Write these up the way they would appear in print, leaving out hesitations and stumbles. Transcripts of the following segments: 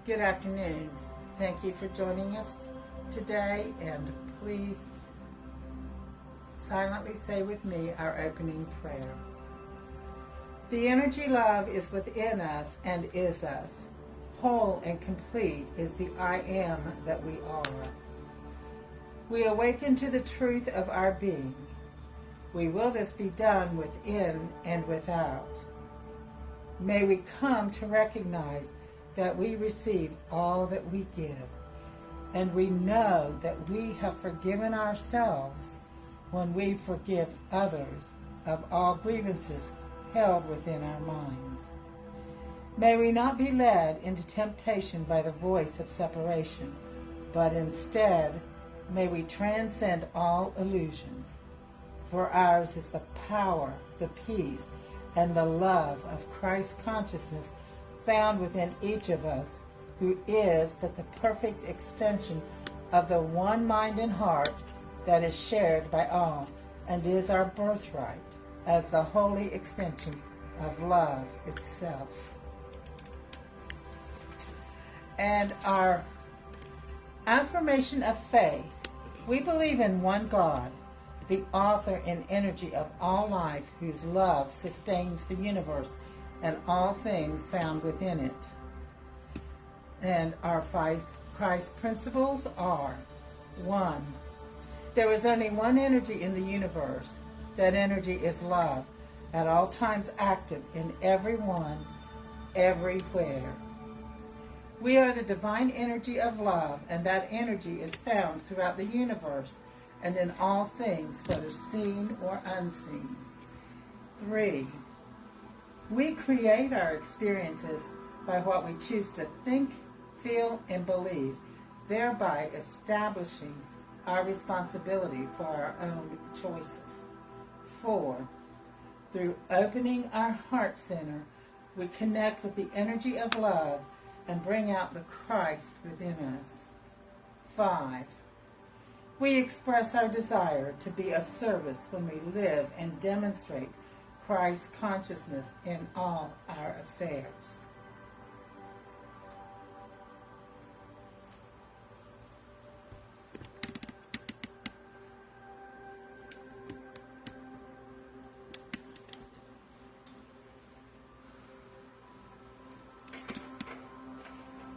Good afternoon. Thank you for joining us today, and please silently say with me our opening prayer. The energy love is within us and is us. Whole and complete is the I am that we are. We awaken to the truth of our being. We will this be done within and without. May we come to recognize that we receive all that we give, and we know that we have forgiven ourselves when we forgive others of all grievances held within our minds. May we not be led into temptation by the voice of separation, but instead may we transcend all illusions. For ours is the power, the peace, and the love of Christ consciousness found within each of us, who is but the perfect extension of the one mind and heart that is shared by all, and is our birthright as the holy extension of love itself. And our affirmation of faith: we believe in one God, the author and energy of all life, whose love sustains the universe and all things found within it. And our 5 Christ principles are: 1. There is only one energy in the universe. That energy is love, at all times active in everyone, everywhere. We are the divine energy of love, and that energy is found throughout the universe and in all things, whether seen or unseen. 3. We create our experiences by what we choose to think, feel, and believe, thereby establishing our responsibility for our own choices. 4. Through opening our heart center, we connect with the energy of love and bring out the Christ within us. 5. We express our desire to be of service when we live and demonstrate Christ consciousness in all our affairs.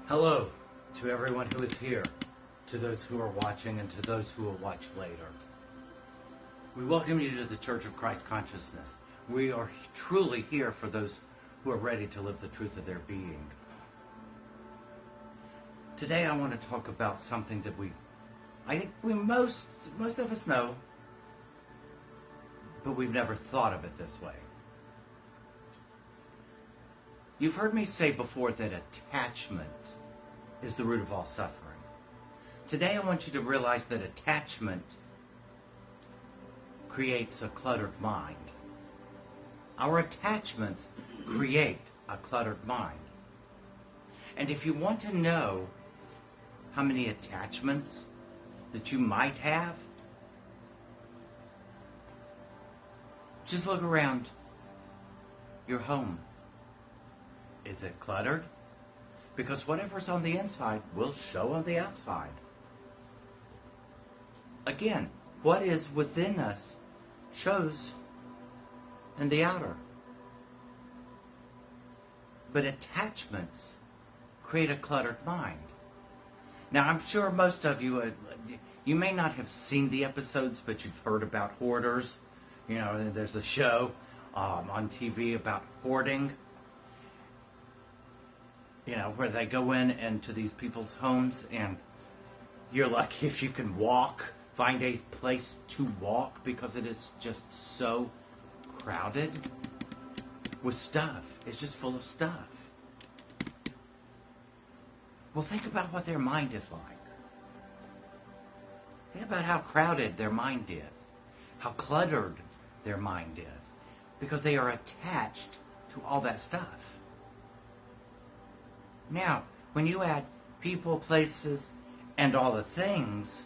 Hello to everyone who is here, to those who are watching, and to those who will watch later. We welcome you to the Church of Christ Consciousness. We are truly here for those who are ready to live the truth of their being. Today I want to talk about something that I think most of us know, but we've never thought of it this way. You've heard me say before that attachment is the root of all suffering. Today I want you to realize that attachment creates a cluttered mind. Our attachments create a cluttered mind. And if you want to know how many attachments that you might have, just look around your home. Is it cluttered? Because whatever's on the inside will show on the outside. Again, what is within us shows in the outer. But attachments create a cluttered mind. Now, I'm sure most of you, you may not have seen the episodes, but you've heard about hoarders. You know, there's a show on TV about hoarding. You know, where they go into these people's homes, and you're lucky if you can find a place to walk, because it is just so crowded with stuff. It's just full of stuff. Well, think about what their mind is like. Think about how crowded their mind is, how cluttered their mind is, because they are attached to all that stuff. Now, when you add people, places, and all the things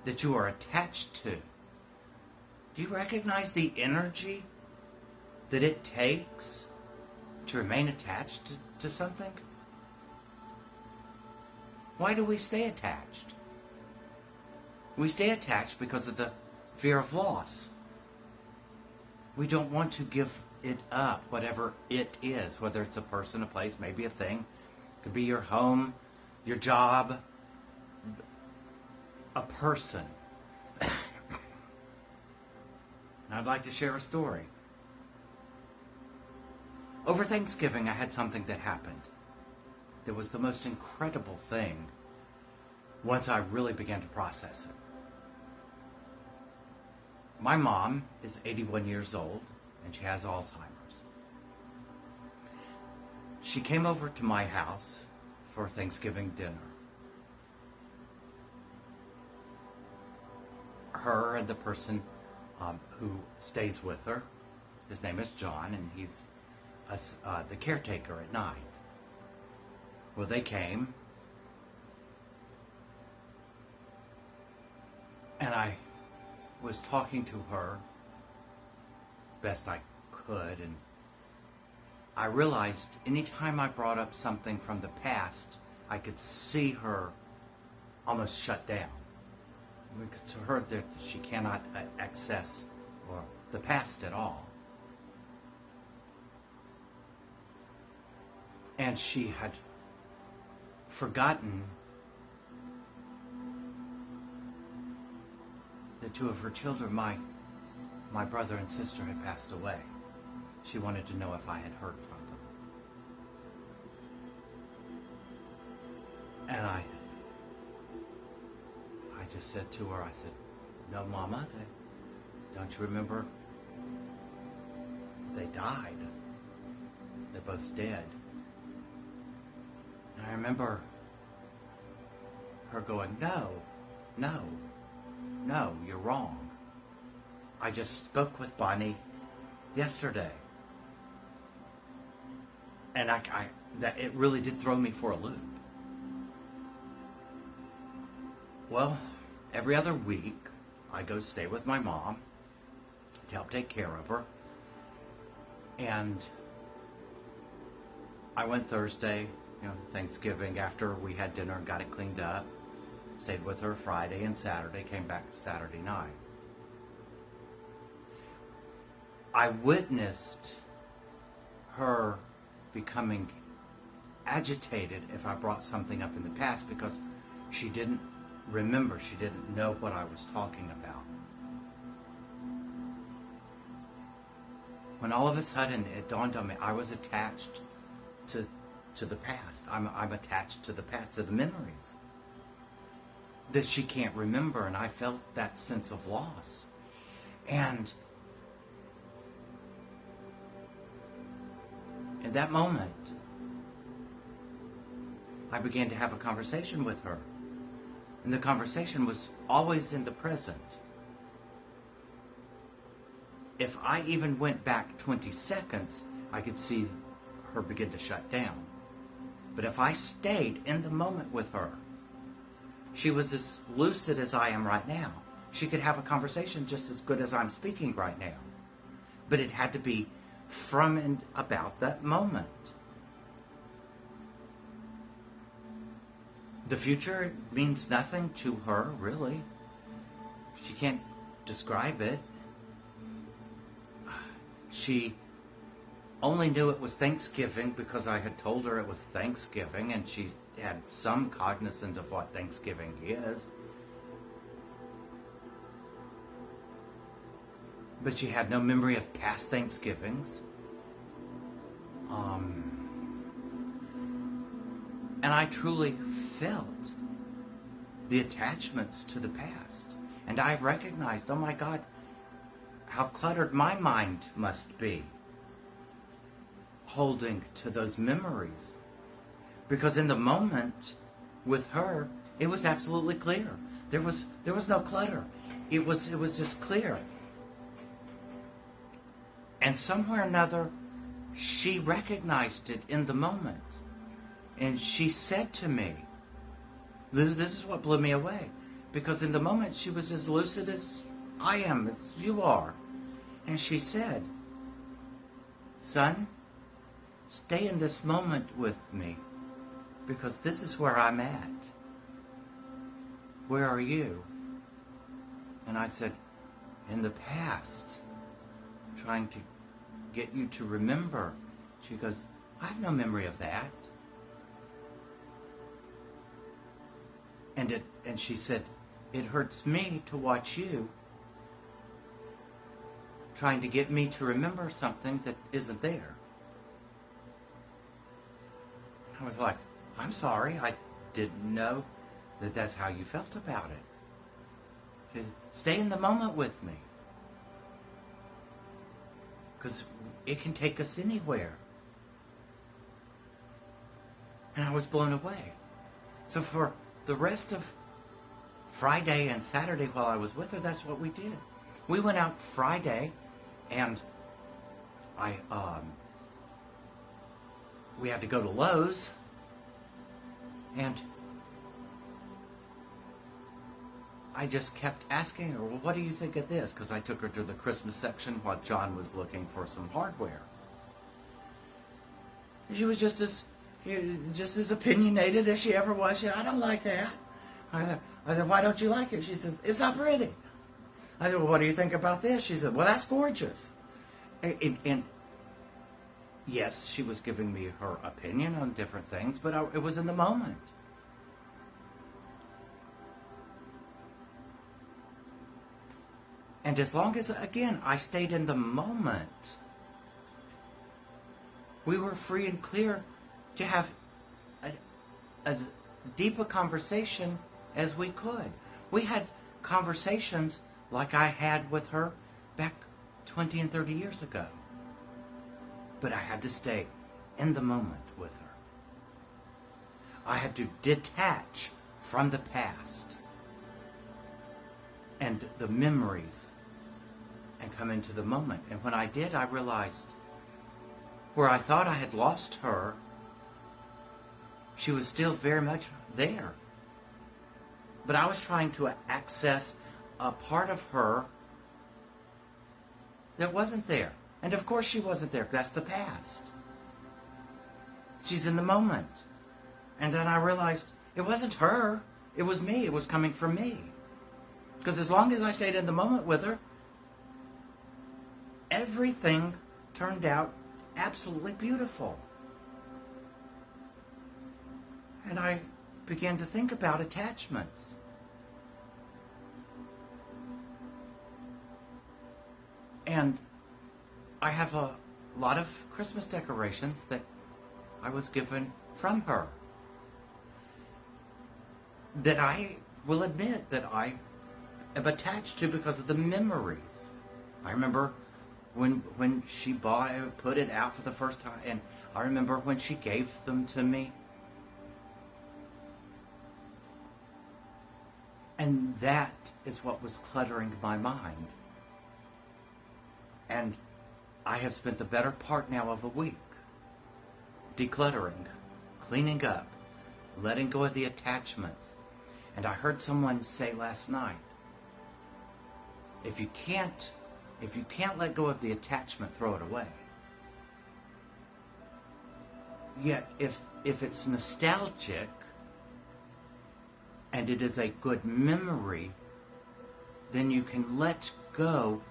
that you are attached to, do you recognize the energy that it takes to remain attached to something? Why do we stay attached? We stay attached because of the fear of loss. We don't want to give it up, whatever it is, whether it's a person, a place, maybe a thing. It could be your home, your job, a person. And I'd like to share a story. Over Thanksgiving, I had something that happened. It was the most incredible thing once I really began to process it. My mom is 81 years old, and she has Alzheimer's. She came over to my house for Thanksgiving dinner. Her and the person who stays with her, his name is John, and he's the caretaker at night. Well, they came, and I was talking to her as best I could, and I realized anytime I brought up something from the past, I could see her almost shut down. Because to her, that she cannot access or the past at all. And she had forgotten that two of her children, my brother and sister, had passed away. She wanted to know if I had heard from them. And I just said to her, I said, "No, Mama, don't you remember? They died. They're both dead." And I remember her going, no, you're wrong. I just spoke with Bonnie yesterday. And that it really did throw me for a loop. Well, every other week, I go stay with my mom to help take care of her. And I went Thursday, Thanksgiving, after we had dinner and got it cleaned up. Stayed with her Friday and Saturday, came back Saturday night. I witnessed her becoming agitated if I brought something up in the past because she didn't remember, she didn't know what I was talking about. When all of a sudden it dawned on me, I was attached to the past. I'm attached to the past, to the memories that she can't remember, and I felt that sense of loss. And in that moment, I began to have a conversation with her. And the conversation was always in the present. If I even went back 20 seconds, I could see her begin to shut down. But if I stayed in the moment with her, she was as lucid as I am right now. She could have a conversation just as good as I'm speaking right now. But it had to be from and about that moment. The future means nothing to her, really. She can't describe it. She only knew it was Thanksgiving because I had told her it was Thanksgiving, and she had some cognizance of what Thanksgiving is. But she had no memory of past Thanksgivings. And I truly felt the attachments to the past. And I recognized, oh my God, how cluttered my mind must be holding to those memories. Because in the moment with her, it was absolutely clear. There was no clutter. It was just clear. And somewhere or another, she recognized it in the moment. And she said to me, this is what blew me away. Because in the moment, she was as lucid as I am, as you are. And she said, "Son, stay in this moment with me, because this is where I'm at." where are you? And I said, in the past, trying to get you to remember. She goes, I have no memory of that. And she said, it hurts me to watch you trying to get me to remember something that isn't there. I was like, I'm sorry, I didn't know that that's how you felt about it. She said, stay in the moment with me. Because it can take us anywhere. And I was blown away. So for the rest of Friday and Saturday while I was with her, that's what we did. We went out Friday, and we had to go to Lowe's, and I just kept asking her, well, what do you think of this? Because I took her to the Christmas section while John was looking for some hardware. She was just as opinionated as she ever was. She said, I don't like that. I said, why don't you like it? She says, it's not pretty. I said, well, what do you think about this? She said, well, that's gorgeous. And yes, she was giving me her opinion on different things, but it was in the moment. And as long as, again, I stayed in the moment, we were free and clear to have as deep a conversation as we could. We had conversations like I had with her back 20 and 30 years ago. But I had to stay in the moment with her. I had to detach from the past and the memories and come into the moment. And when I did, I realized where I thought I had lost her, she was still very much there. But I was trying to access a part of her that wasn't there. And of course she wasn't there. That's the past. She's in the moment. And then I realized it wasn't her. It was me. It was coming from me. Because as long as I stayed in the moment with her, everything turned out absolutely beautiful. And I began to think about attachments. And I have a lot of Christmas decorations that I was given from her, that I will admit that I am attached to because of the memories. I remember when she put it out for the first time, and I remember when she gave them to me. And that is what was cluttering my mind. And I have spent the better part now of a week decluttering, cleaning up, letting go of the attachments. And I heard someone say last night, if you can't let go of the attachment, throw it away. Yet if it's nostalgic and it is a good memory, then you can let go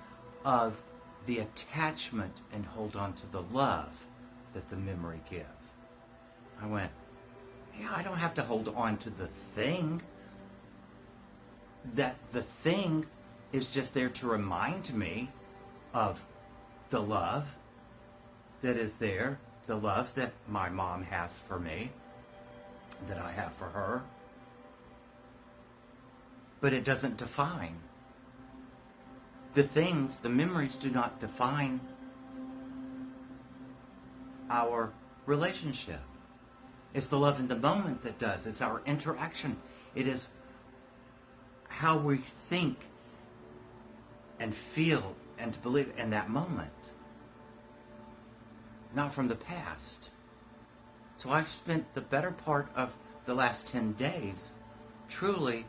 of the attachment and hold on to the love that the memory gives. I went, yeah, I don't have to hold on to the thing. That the thing is just there to remind me of the love that is there, the love that my mom has for me, that I have for her. But it doesn't define. The things, the memories do not define our relationship. It's the love in the moment that does. It's our interaction. It is how we think and feel and believe in that moment. Not from the past. So I've spent the better part of the last 10 days truly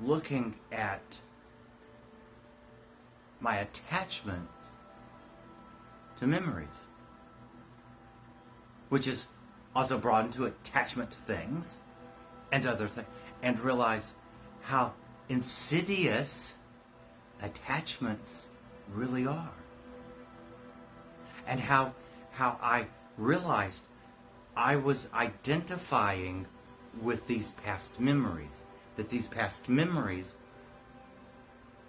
looking at my attachment to memories, which is also brought into attachment to things and other things, and realize how insidious attachments really are. And how I realized I was identifying with these past memories. That these past memories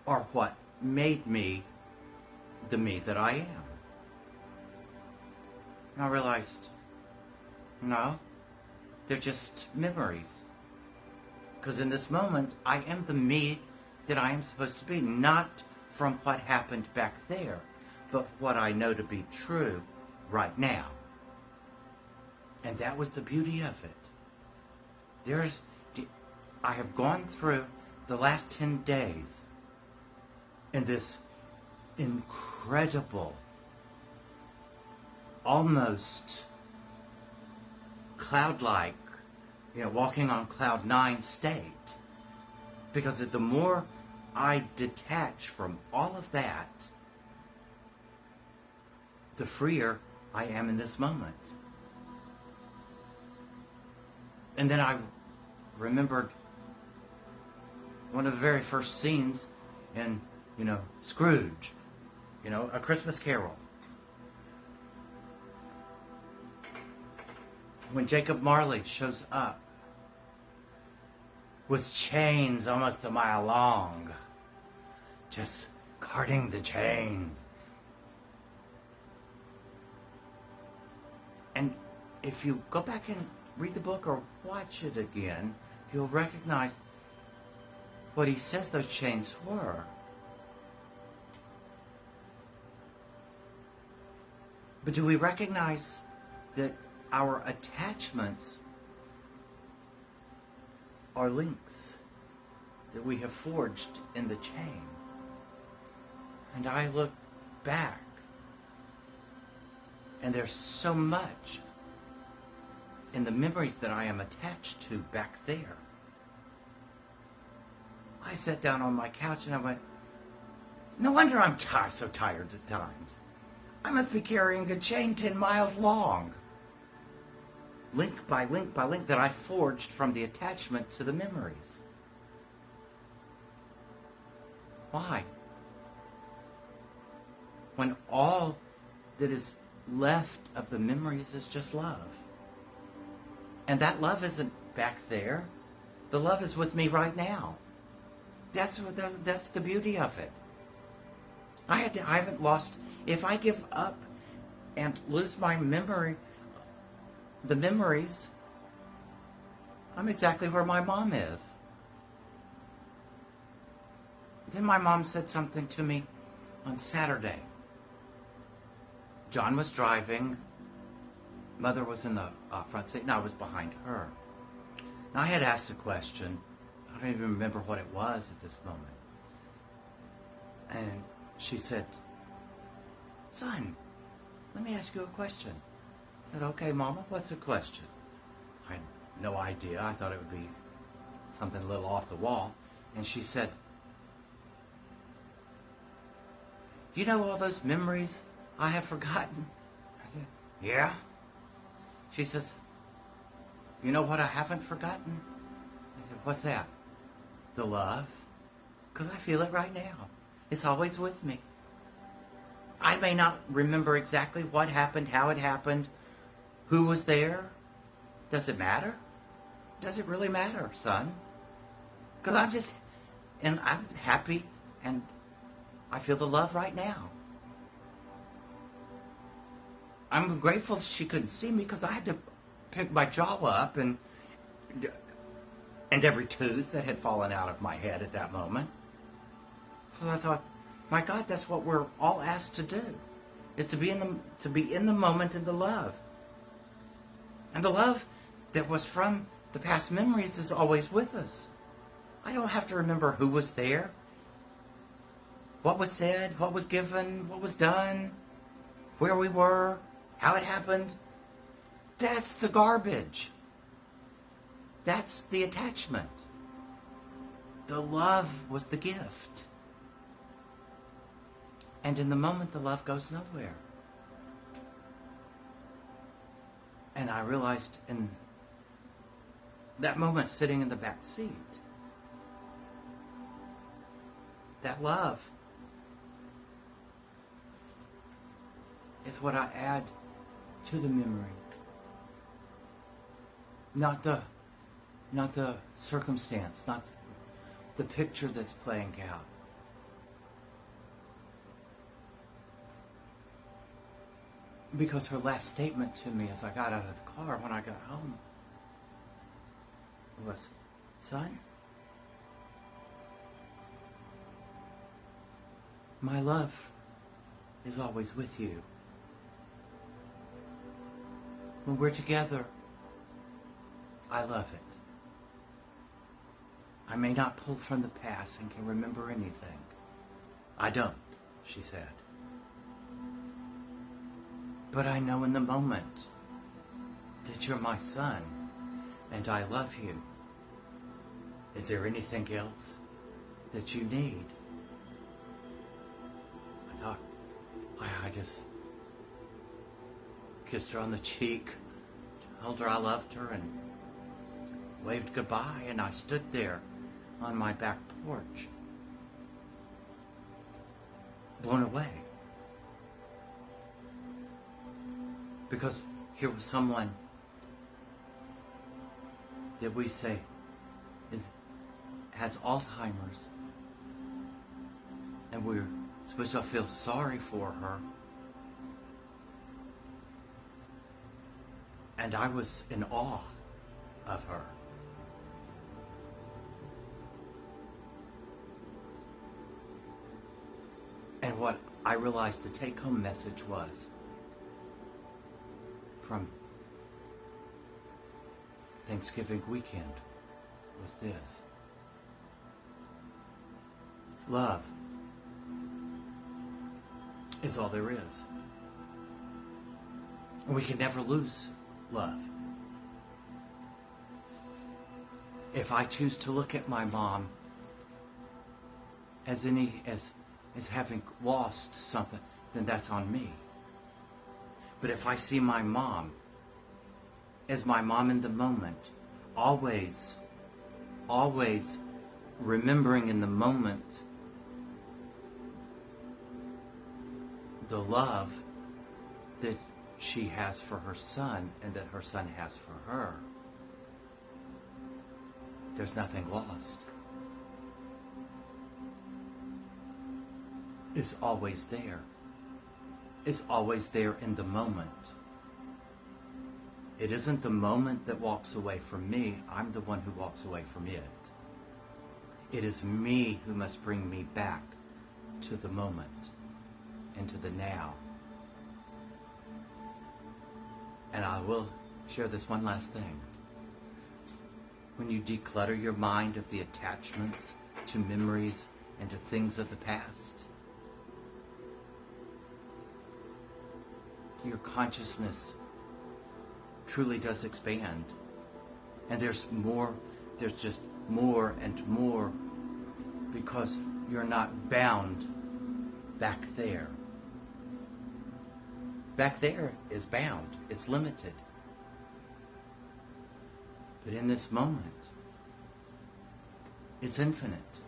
are what made me the me that I am. And I realized, no, they're just memories. Because in this moment, I am the me that I am supposed to be, not from what happened back there, but what I know to be true right now. And that was the beauty of it. I have gone through the last 10 days in this incredible, almost cloud-like, walking on cloud 9 state. Because the more I detach from all of that, the freer I am in this moment. And then I remembered one of the very first scenes in, Scrooge, A Christmas Carol. When Jacob Marley shows up with chains almost a mile long, just carting the chains. And if you go back and read the book or watch it again, you'll recognize what he says those chains were. But do we recognize that our attachments are links that we have forged in the chain? And I look back, and there's so much in the memories that I am attached to back there. I sat down on my couch and I went, no wonder I'm so tired at times. I must be carrying a chain 10 miles long. Link by link by link that I forged from the attachment to the memories. Why? When all that is left of the memories is just love. And that love isn't back there. The love is with me right now. That's the beauty of it. I haven't lost. If I give up and lose my memory, the memories, I'm exactly where my mom is. Then my mom said something to me on Saturday. John was driving. Mother was in the front seat, and I was behind her. And I had asked a question. I don't even remember what it was at this moment. And she said, son, let me ask you a question. I said, okay, Mama, what's the question? I had no idea. I thought it would be something a little off the wall. And she said, you know all those memories I have forgotten? I said, yeah. She says, you know what I haven't forgotten? I said, what's that? The love. Because I feel it right now. It's always with me. I may not remember exactly what happened, how it happened, who was there. Does it matter? Does it really matter, son? Because I'm happy, and I feel the love right now. I'm grateful she couldn't see me because I had to pick my jaw up and every tooth that had fallen out of my head at that moment. Because I thought, my God, that's what we're all asked to do, is to be in the moment in the love. And the love that was from the past memories is always with us. I don't have to remember who was there, what was said, what was given, what was done, where we were, how it happened. That's the garbage. That's the attachment. The love was the gift. And in the moment, the love goes nowhere. And I realized in that moment, sitting in the back seat, that love is what I add to the memory. Not the circumstance, not the picture that's playing out. Because her last statement to me as I got out of the car when I got home was, "Son, my love is always with you. When we're together, I love it. I may not pull from the past and can remember anything. I don't," she said. "But I know in the moment that you're my son and I love you. Is there anything else that you need?" I thought, I just kissed her on the cheek, told her I loved her, and waved goodbye, and I stood there on my back porch, blown away. Because here was someone that we say has Alzheimer's, and we're supposed to feel sorry for her. And I was in awe of her. And what I realized the take-home message was from Thanksgiving weekend was this: love is all there is. And we can never lose love. If I choose to look at my mom as having lost something, then that's on me. But if I see my mom as my mom in the moment, always remembering in the moment the love that she has for her son and that her son has for her, there's nothing lost. It's always there. It's always there in the moment. It isn't the moment that walks away from me. I'm the one who walks away from it. It is me who must bring me back to the moment, into the now. And I will share this one last thing. When you declutter your mind of the attachments to memories and to things of the past, your consciousness truly does expand. And there's just more and more, because you're not bound back there. Back there is bound. It's limited. But in this moment, it's infinite.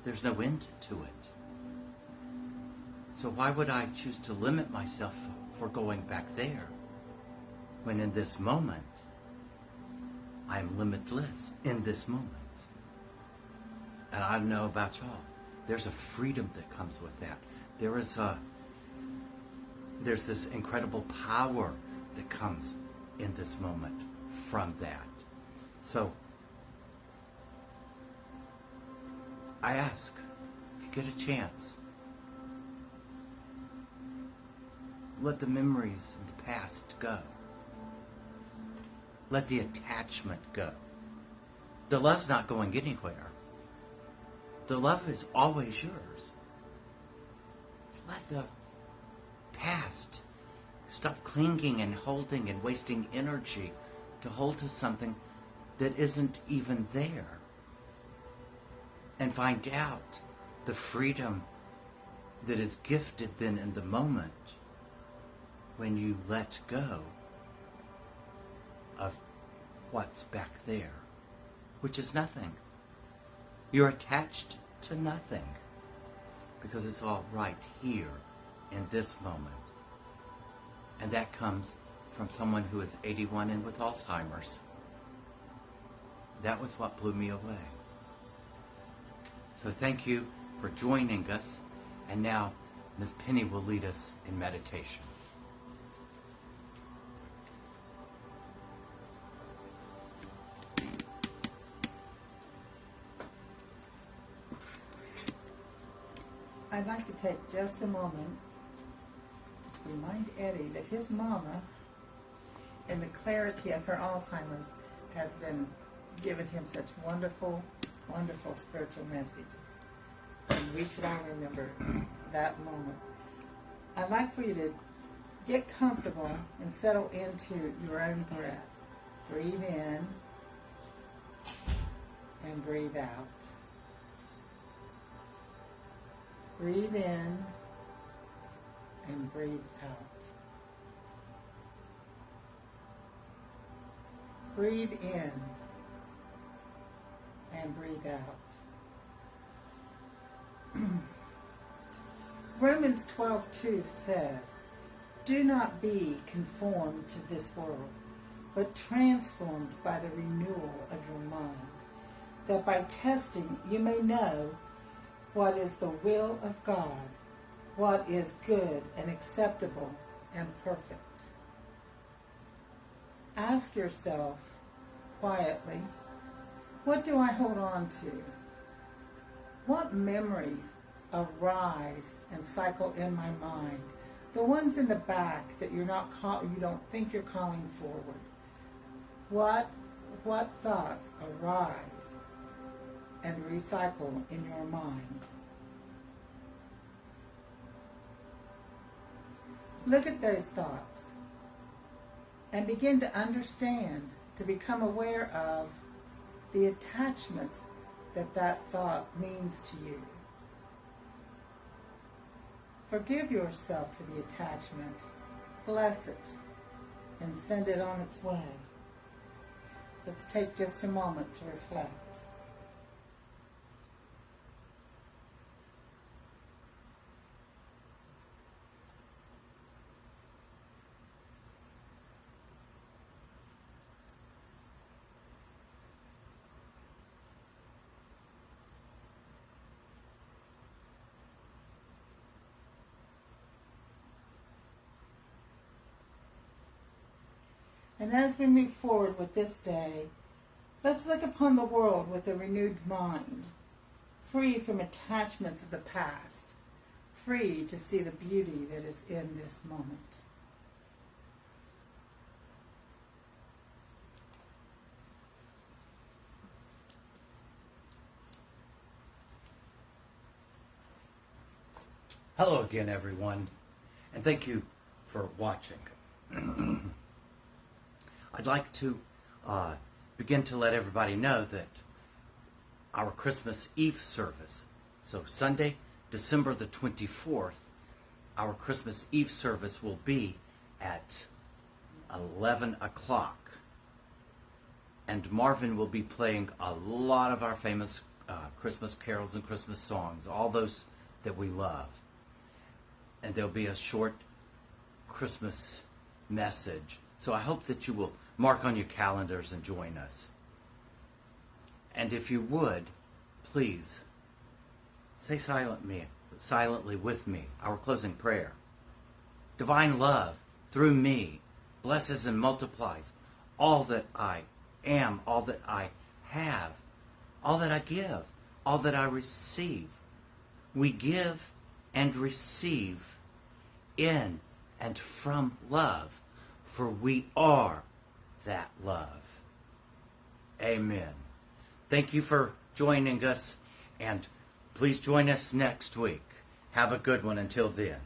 There's no end to it. So why would I choose to limit myself for going back there, when in this moment, I am limitless in this moment? And I don't know about y'all. There's a freedom that comes with that. There's this incredible power that comes in this moment from that. So I ask, if you get a chance, let the memories of the past go. Let the attachment go. The love's not going anywhere. The love is always yours. Let the past stop clinging and holding and wasting energy to hold to something that isn't even there. And find out the freedom that is gifted then in the moment when you let go of what's back there, which is nothing. You're attached to nothing, because it's all right here in this moment. And that comes from someone who is 81 and with Alzheimer's. That was what blew me away. So thank you for joining us. And now Ms. Penny will lead us in meditation. I'd like to take just a moment to remind Eddie that his mama, in the clarity of her Alzheimer's, has been giving him such wonderful, wonderful spiritual messages. And we should all remember that moment. I'd like for you to get comfortable and settle into your own breath. Breathe in and breathe out. Breathe in and breathe out. Breathe in and breathe out. Romans 12:2 says, "Do not be conformed to this world, but transformed by the renewal of your mind, that by testing you may know what is the will of God, what is good and acceptable and perfect." Ask yourself quietly, what do I hold on to? What memories arise and cycle in my mind? The ones in the back that you don't think you're calling forward. What thoughts arise and recycle in your mind? Look at those thoughts and begin to understand, to become aware of the attachments that thought means to you. Forgive yourself for the attachment, bless it, and send it on its way. Let's take just a moment to reflect. And as we move forward with this day, let's look upon the world with a renewed mind, free from attachments of the past, free to see the beauty that is in this moment. Hello again, everyone, and thank you for watching. I'd like to begin to let everybody know that our Christmas Eve service, so Sunday, December the 24th, our Christmas Eve service will be at 11 o'clock. And Marvin will be playing a lot of our famous Christmas carols and Christmas songs, all those that we love. And there'll be a short Christmas message. So I hope that you will mark on your calendars and join us. And if you would, please say silently with me our closing prayer. Divine love, through me, blesses and multiplies all that I am, all that I have, all that I give, all that I receive. We give and receive in and from love, for we are that love. Amen. Thank you for joining us, and please join us next week. Have a good one until then.